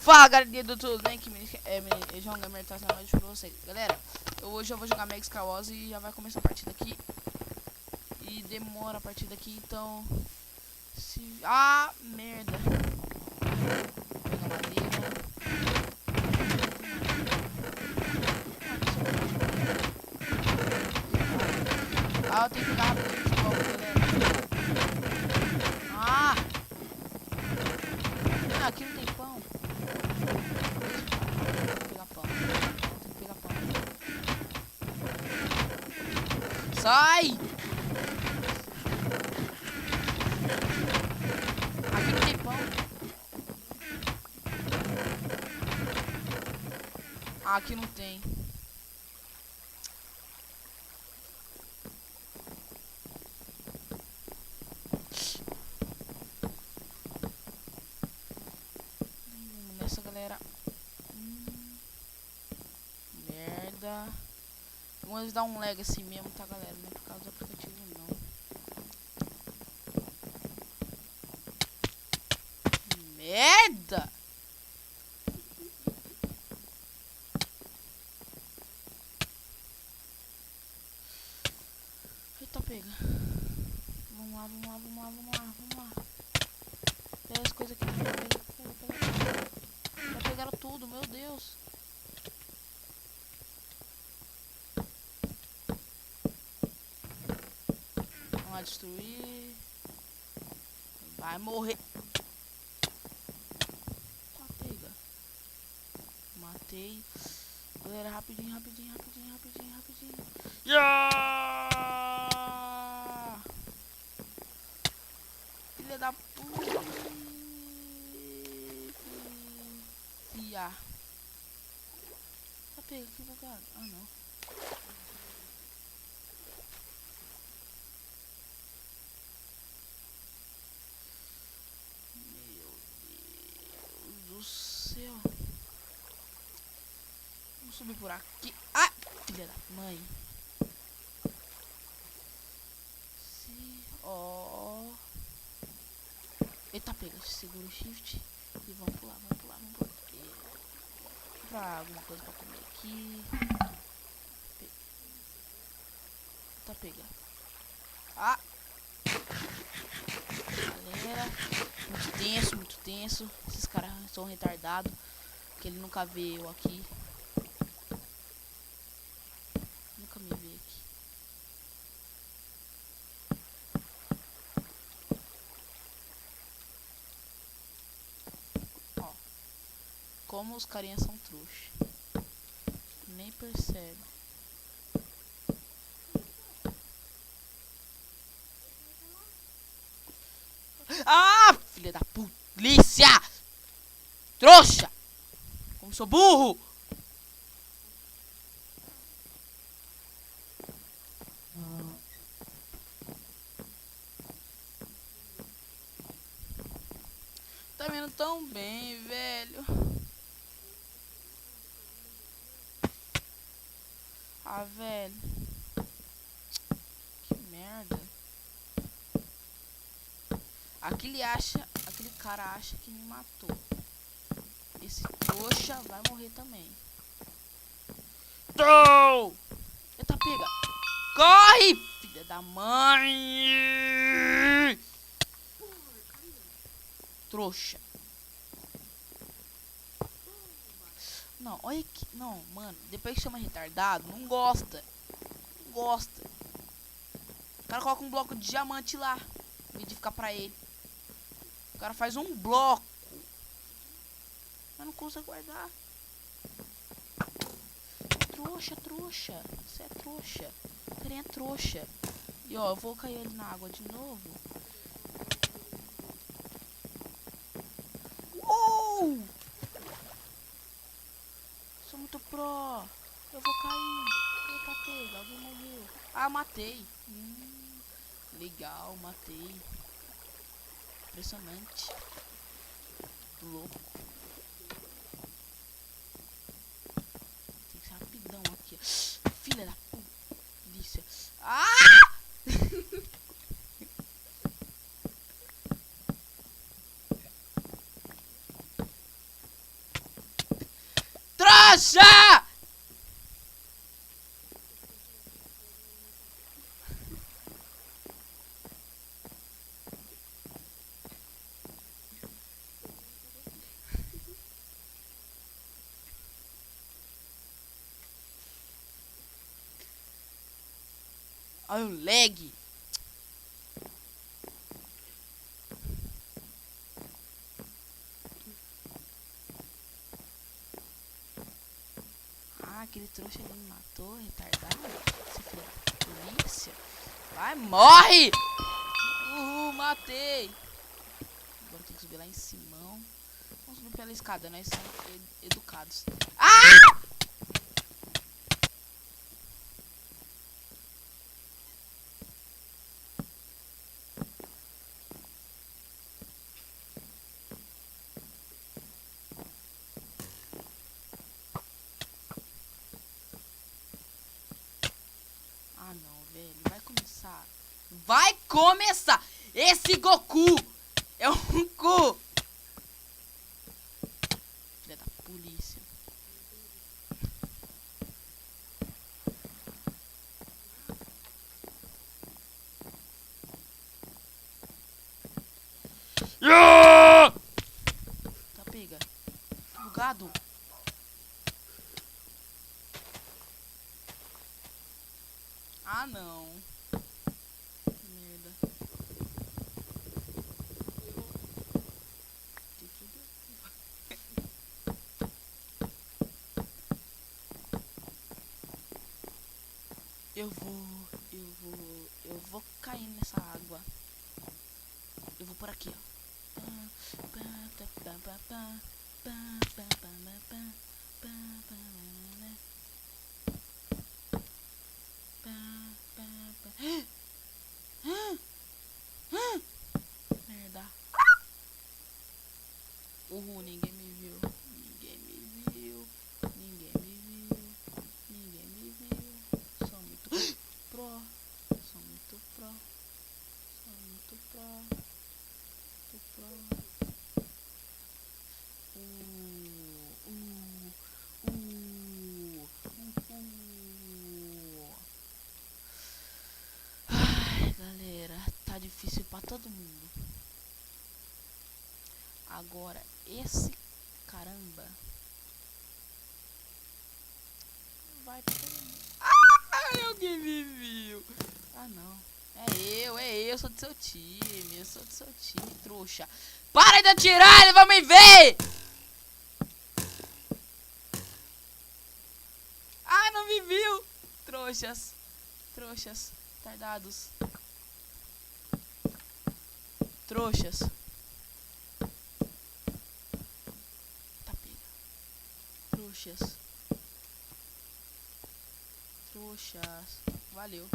Fala, galerinha do tudo bem? Que João Gamer tá sendo mais pra vocês. Galera, hoje eu vou jogar Mega Sky Wars e já vai começar a partida aqui. E demora a partida aqui, então... Ah, merda. Vou pegar madeira. Ah, eu tenho que pegar rapidinho de volta, galera. Ah! Ah, aqui não tem pão. Tem que pegar pão. Sai! Aqui não tem pão. Ah, aqui não tem. Vamos nessa, galera. Merda. Vamos dar um lag assim mesmo, tá, galera? Não é por causa do aplicativo, não. Merda! Eita, pega. Vamos lá, vamos lá, vamos lá, vamos lá, vamos lá. Pega as coisas aqui. Pega. Já pegaram tudo, meu Deus. Vamos lá destruir. Vai morrer. Tá, pega. Matei. Galera, rapidinho. Yeah! Filha da puta. Tá, pega, que lugar? Ah, não. Meu Deus do céu. Vamos subir por aqui. Ah, filha da mãe. Ó. Eita, pega. Segura o shift. E vamos pular. Comprar alguma coisa pra comer aqui. Eita, pega. Ah. Galera. Muito tenso. Esses caras são retardados. Porque ele nunca vê eu aqui. Nunca me vê aqui. Ó. Como os carinhas são trouxa. Nem percebe. Ah, filha da polícia! Trouxa! Como sou burro! Tá vendo tão bem, velho. Ah, velho. Que merda. Aquele cara acha que me matou. Esse trouxa vai morrer também. Tô! Eita, pega! Corre, filha da mãe! Trouxa. Não, olha aqui. Não, mano, depois que chama retardado, não gosta. Não gosta. O cara coloca um bloco de diamante lá, em vez de ficar pra ele. O cara faz um bloco, mas não consegue guardar. Trouxa. Você é trouxa. O carinha é trouxa. E ó, eu vou cair ele na água de novo. Sou muito pro. Eu vou cair. Eita, pega. Alguém morreu. Ah, matei. Legal, matei. Impressionante. Louco. Tem que ser rapidão aqui. Filha da polícia. Ah! trouxa! Olha o lag. Ah, aquele trouxa ali me matou, retardado. Esse filho da polícia. Vai, morre! Matei. Agora tem que subir lá em cima. Vamos subir pela escada, nós somos educados. Ah! Ah, não, velho. Vai começar. Vai começar! Esse Goku é um cu! Filha da polícia. Tá, pega. Bugado. Ah, não. Merda. Eu vou cair nessa água. Eu vou por aqui, ó. Merda. Ninguém me viu. Ninguém me viu. Ninguém me viu. Ninguém me viu. Sou muito pro. Sou muito pro. Sou muito pro. Muito pro. Ai, galera, tá difícil pra todo mundo. Agora, esse caramba vai perder. Ah, alguém me viu. Ah, não. É eu, sou do seu time. Eu sou do seu time, trouxa. Para de atirar, ele vai me ver! Ah, não me viu! Trouxas. Trouxas. Tardados. Trouxas. Tá pega. Trouxas. Trouxas. Valeu.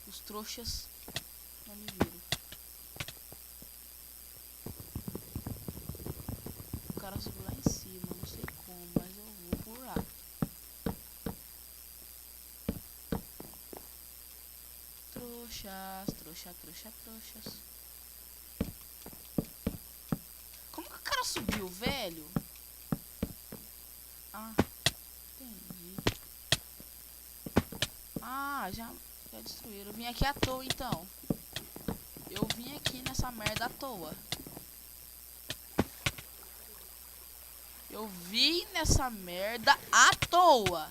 Os trouxas não me viram. O cara subiu lá em cima, não sei como, mas eu vou por lá. Trouxas, trouxas. Como que o cara subiu, velho? Ah, entendi. Ah, já destruíram. Eu vim aqui à toa, então. Eu vim aqui nessa merda à toa. Eu vim nessa merda à toa.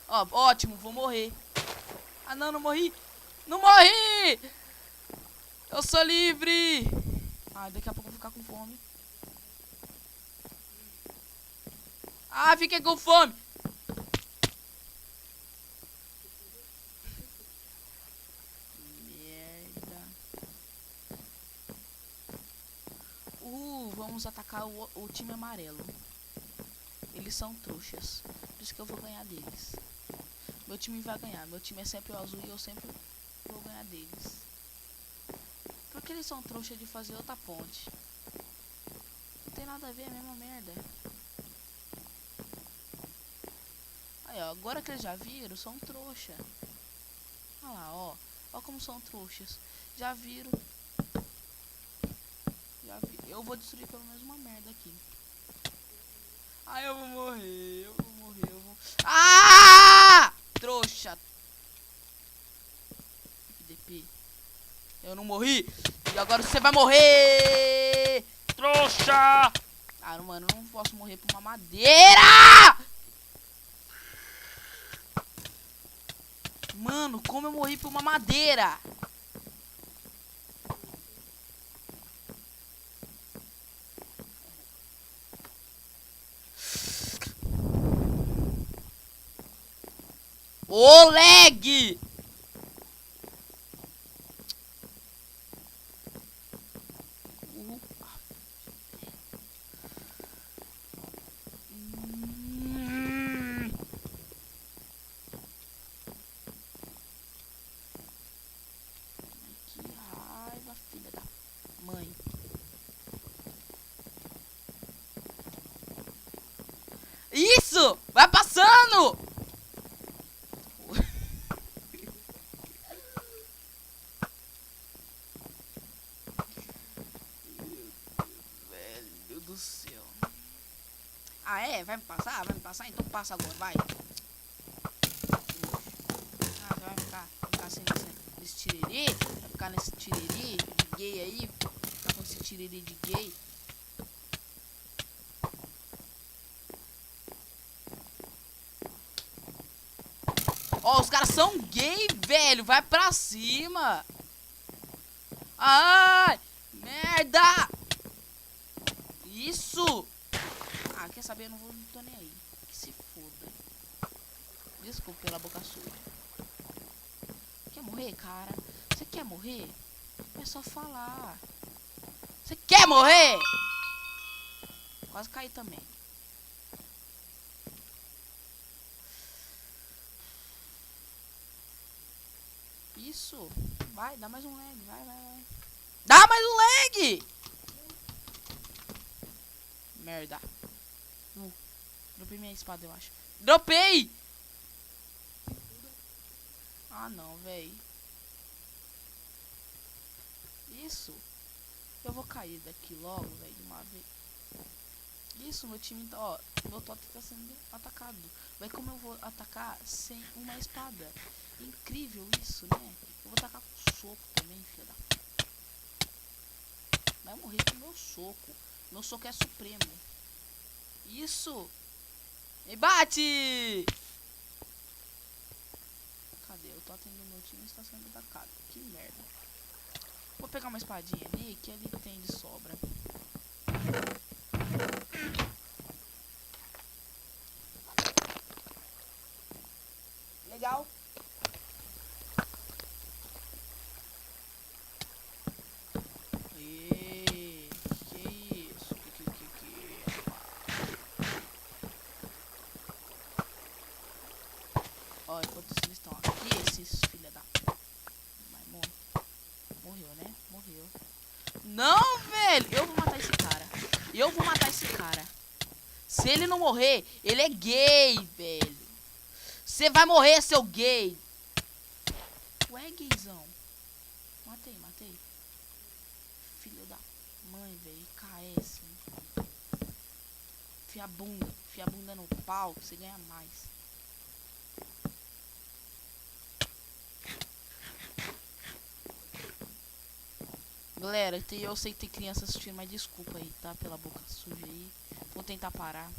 Ó, ótimo, vou morrer. Ah, não, não morri. Não morri! Eu sou livre! Ah, daqui a pouco eu vou ficar com fome. Ah, fiquei com fome! Merda. Vamos atacar o time amarelo. Eles são trouxas. Por isso que eu vou ganhar deles. Meu time vai ganhar. Meu time é sempre o azul e eu sempre vou ganhar deles. Porque eles são trouxas de fazer outra ponte. Não tem nada a ver, é a mesma merda. Aí, ó. Agora que eles já viram, são trouxa. Olha lá, ó. Ó como são trouxas. Já viram. Eu vou destruir pelo menos uma merda aqui. Ai, eu vou morrer, eu vou morrer, eu vou... Ah! Trouxa. DP. Eu não morri. E agora você vai morrer. Trouxa. Ah, mano, eu não posso morrer por uma madeira. Mano, como eu morri por uma madeira? Ô, lag! Que raiva, filha da mãe. Isso! Vai passando! Velho do céu. Ah, é? Vai me passar? Vai me passar? Então passa agora, vai. Ah, você vai ficar assim nesse tiriri? Vai ficar nesse tiriri de gay aí? Ficar com esse tiriri de gay? Ó, os caras são gay, velho. Vai pra cima. Ai, merda. Isso. Ah, quer saber? Eu não tô nem aí. Que se foda. Desculpa pela boca suja. Quer morrer, cara? Você quer morrer? É só falar. Você quer morrer? Quase caí também. Isso. Vai, dá mais um lag. Vai. Dá mais um lag! Merda. Dropei minha espada, eu acho. Dropei! Ah, não, véi. Isso. Eu vou cair daqui logo, velho, de uma vez. Isso, meu time tá, ó. Meu top tá sendo atacado. Vai como eu vou atacar sem uma espada. Incrível isso, né? Eu vou atacar com soco também, filha da... Vai morrer com meu soco. Meu soco é supremo. Isso. Me bate! Cadê? O totem do meu time está sendo atacado. Que merda. Vou pegar uma espadinha ali, que ali tem de sobra. Legal. E que isso? Ó, enquanto eles estão aqui, esses filha da... Mas morreu, né? Morreu. Não, velho! Eu vou matar esse cara. Eu vou matar esse cara. Se ele não morrer, ele é gay, velho. Você vai morrer, seu gay. Ué, gaysão. Matei. Filho da mãe, velho. KS. Fia a bunda no pau, que você ganha mais. Galera, eu sei que tem criança assistindo, mas desculpa aí, tá? Pela boca suja aí. Vou tentar parar.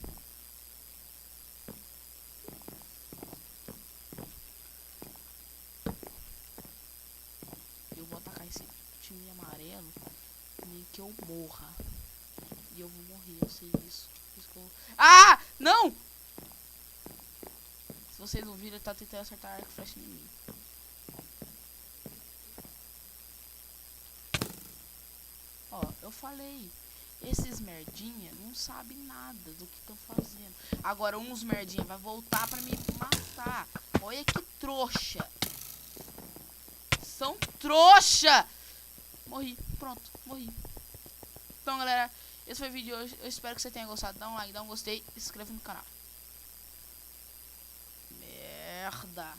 Eu vou atacar esse time amarelo, nem que eu morra. E eu vou morrer, eu sei disso. Ah! Não! Se vocês não viram, ele tá tentando acertar arco flash em mim. Ó, eu falei. Esses merdinha não sabem nada do que estão fazendo. Agora uns merdinha vai voltar pra me matar. Olha que trouxa. São trouxa. Morri, pronto, morri. Então galera, esse foi o vídeo de hoje. Eu espero que você tenha gostado. Dá um like, dá um gostei e se inscreva no canal. Merda.